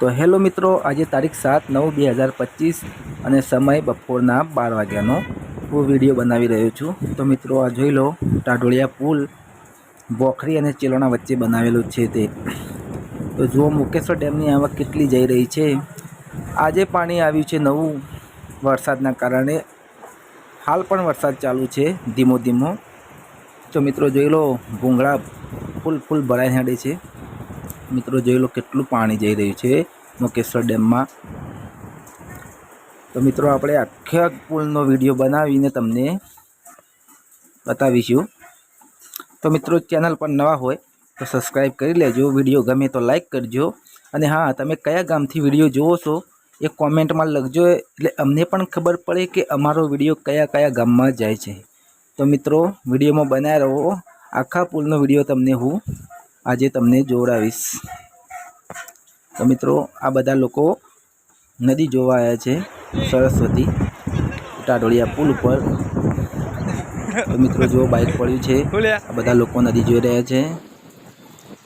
તો હેલો મિત્રો, આજે તારીખ 7/9/2025 અને સમય બપોરના 12 વાગ્યાનો હું વિડીયો બનાવી રહ્યો છું। તો મિત્રો આ જોઈ લો, ટાઢોળિયા પુલ બોખરી અને ચેલોણા વચ્ચે બનાવેલું છે તે। તો જુઓ મુકેશ્વર ડેમની આવક કેટલી જઈ રહી છે। આજે પાણી આવ્યું છે નવું વરસાદના કારણે, હાલ પણ વરસાદ ચાલુ છે ધીમો ધીમો। તો મિત્રો જોઈ લો, ભૂંગળા ફૂલ ભરાઈ હેડે છે। મિત્રો જોઈ લો કેટલું પાણી જઈ રહ્યું છે મુકેશ્વર ડેમમાં। તો મિત્રો આપણે આખા પુલનો વિડીયો બનાવીને તમને બતાવીશું। તો મિત્રો ચેનલ પર નવા હોય તો સબસ્ક્રાઈબ કરી લેજો, વિડીયો ગમે તો લાઈક કરજો, અને હા, તમે કયા ગામથી વિડીયો જુઓ છો એ કોમેન્ટમાં લખજો, એટલે અમને પણ ખબર પડે કે અમારો વિડીયો કયા કયા ગામમાં જાય છે। તો મિત્રો વિડીયોમાં બનાવી રહો, આખા પુલનો વિડીયો તમને હું આજે તમને જોડાવીશ। તો મિત્રો આ બધા લોકો નદી જોવા આવ્યા છે, સરસ્વતી ટાઢોળિયા પુલ ઉપર। તો મિત્રો જો બાઇક પડ્યું છે, આ બધા લોકો નદી જોઈ રહ્યા છે।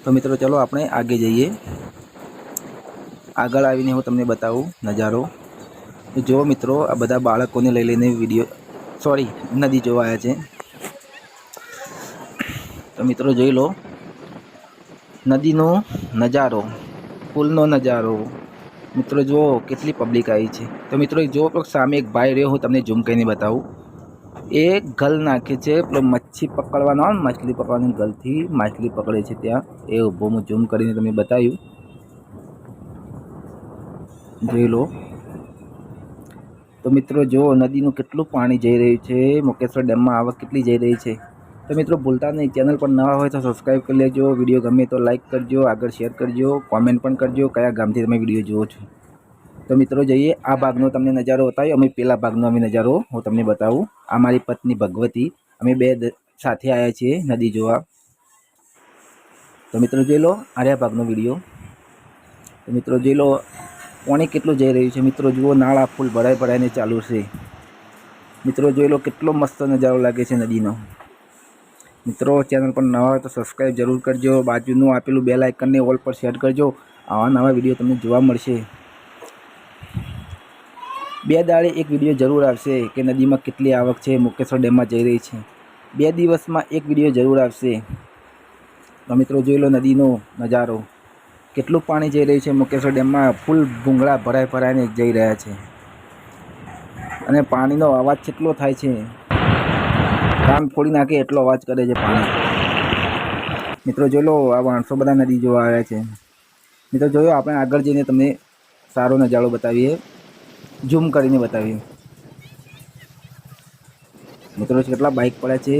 તો મિત્રો ચલો આપણે આગે જઈએ, આગળ આવીને હું તમને બતાવું નજારો। તો જો મિત્રો આ બધા બાળકોને લઈને નદી જોવા આવ્યા છે। તો મિત્રો જોઈ લો નદીનો નજારો, પુલનો નજારો। મિત્રો જુઓ કેટલી પબ્લિક આવી છે। તો મિત્રો જો સામે એક ભાઈ રહ્યો, હું તમને ઝૂમ કરીને બતાવું, એ ગલ નાખે છે, પેલો મચ્છી પકડવાનો આવે ને, માછલી પકડવાની ગલથી માછલી પકડે છે ત્યાં, એ ઊભો હું ઝૂમ કરીને તમને બતાવ્યું, જોઈ લો। તો મિત્રો જુઓ નદીનું કેટલું પાણી જઈ રહ્યું છે, મુકેશ્વર ડેમમાં આવક કેટલી જઈ રહી છે। તો મિત્રો ભૂલતા નહીં, ચેનલ પર નવા હોય તો સબસ્ક્રાઈબ કરી લેજો, વિડીયો ગમે તો લાઈક કરજો, આગળ શેર કરજો, કોમેન્ટ પણ કરજો કયા ગામથી તમે વિડીયો જુઓ છો। તો મિત્રો જઈએ, આ ભાગનો તમને નજારો બતાવ્યો, અમે પેલા ભાગનો નજારો હું તમને બતાવું। આ મારી પત્ની ભગવતી, અમે બે સાથે આવ્યા છીએ નદી જોવા। તો મિત્રો જોઈ લો આર્યા ભાગનો વિડીયો। તો મિત્રો જોઈ લો પાણી કેટલું જઈ રહ્યું છે। મિત્રો જુઓ નાળા ફૂલ ભરાઈને ચાલુ છે। મિત્રો જોઈ લો કેટલો મસ્ત નજારો લાગે છે નદીનો। મિત્રો ચેનલ પર નવા હોય તો સબસ્ક્રાઈબ જરૂર કરજો, બાજુનું આપેલું બેલ આઇકનને ઓલ પર સેટ કરજો, આવા નવા વિડીયો તમને જોવા મળશે। બે દાડે એક વિડીયો જરૂર આવશે કે નદીમાં કેટલી આવક છે, મુકેશ્વર ડેમમાં જઈ રહી છે, 2 દિવસમાં એક વિડીયો જરૂર આવશે। તો મિત્રો જોઈ લો નદીનો નજારો, કેટલું પાણી જઈ રહ્યું છે મુકેશ્વર ડેમમાં, ફૂલ ભૂંગળા ભરાઈને જઈ રહ્યા છે, અને પાણીનો અવાજ કેટલો થાય છે, કાન ફોડી નાખે એટલો અવાજ કરે છે પાણી। મિત્રો જોઈ લો આ માણસો બધા નદી જોવા આવ્યા છે। મિત્રો જોયો, આપણે આગળ જઈને તમને સારો નજારો બતાવીએ, ઝૂમ કરીને બતાવીએ। મિત્રો કેટલા બાઇક પડ્યા છે।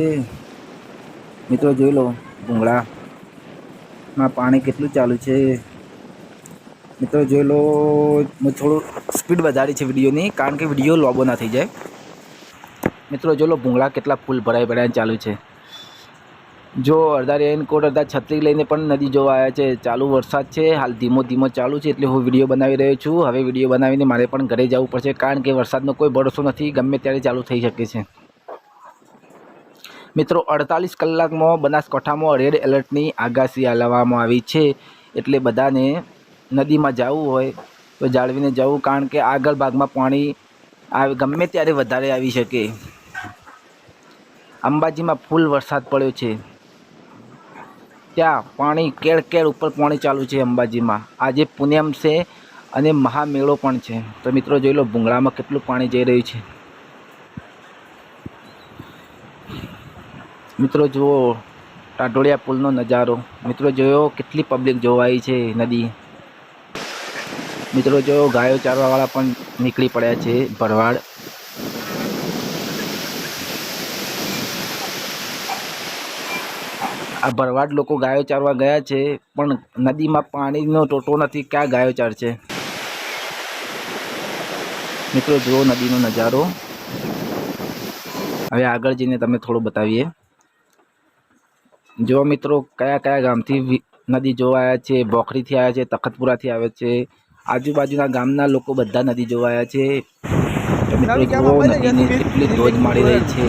મિત્રો જોઈ લો ભૂંગળામાં પાણી કેટલું ચાલુ છે। મિત્રો જોઈ લો, હું થોડું સ્પીડ વધારી છે વિડીયોની, કારણ કે વિડીયો લોબો ના થઈ જાય। મિત્રો જોઈ લો ભૂંગળા કેટલા ફૂલ ભરાઈને ચાલુ છે। જો અડધા રેનકોટ અડધા છત્રી લઈને પણ નદી જોવા આવ્યા છે। ચાલુ વરસાદ છે, હાલ ધીમો ધીમો ચાલુ છે, એટલે હું વિડીયો બનાવી રહ્યો છું। હવે વિડીયો બનાવીને મારે પણ ઘરે જવું પડશે, કારણ કે વરસાદનો કોઈ ભરોસો નથી, ગમે ત્યારે ચાલુ થઈ શકે છે। મિત્રો 48 કલાકમાં બનાસકાંઠામાં રેડ એલર્ટની આગાહી આપવામાં આવી છે, એટલે બધાને નદીમાં જવું હોય તો જાળવીને જવું, કારણ કે આગળ ભાગમાં પાણી ગમે ત્યારે વધારે આવી શકે। અંબાજીમાં ફૂલ વરસાદ પડ્યો છે, ત્યાં પાણી કેળ ઉપર પાણી ચાલુ છે અંબાજીમાં। આજે પૂનમ છે અને મહામેળો પણ છે। તો મિત્રો જોઈ લો ભૂંગળામાં કેટલું પાણી જઈ રહ્યું છે। મિત્રો જુઓ ટાઢોળિયા પુલનો નજારો। મિત્રો જોયો કેટલી પબ્લિક જોવા આવી છે નદી। મિત્રો જો ગાયો ચારવાવાળા પણ નીકળી પડ્યા છે, ભરવાડ। આ ભરવાડ લોકો ગાયો ચારવા ગયા છે, પણ નદીમાં પાણીનો ટોટો નથી, ક્યાં ગાયો ચારશે। મિત્રો જુઓ નદીનો નજારો। હવે આગળ જઈને તમને થોડું બતાવીએ। જો મિત્રો કયા ગામથી નદી જોવા આવ્યા છે, બોખરીથી આવ્યા છે, તખતપુરાથી આવ્યા છે, આજુબાજુના ગામના લોકો બધા નદી જોવા આવ્યા છે। તો મિત્રો જુઓ નદીની કેટલી ધોધ મારી રહી છે।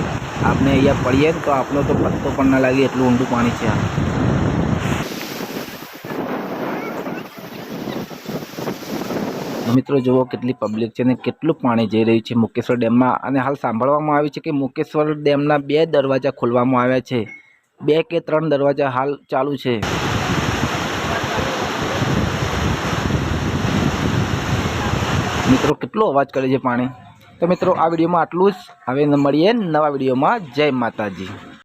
આપણે અહીંયા પડીએ ને તો આપણો તો પત્તો પણ ના લાગે, એટલું ઊંડું પાણી છે આ। મિત્રો જુઓ કેટલી પબ્લિક છે ને કેટલું પાણી જઈ રહ્યું છે મુકેશ્વર ડેમમાં। અને હાલ સાંભળવામાં આવ્યું છે કે મુકેશ્વર ડેમના 2 દરવાજા ખોલવામાં આવ્યા છે, 2 કે 3 દરવાજા હાલ ચાલુ છે। મિત્રો કેટલો અવાજ કરે છે પાણી। તો મિત્રો આ વિડીયોમાં આટલું જ, હવે મળીએ નવા વિડીયોમાં। જય માતાજી।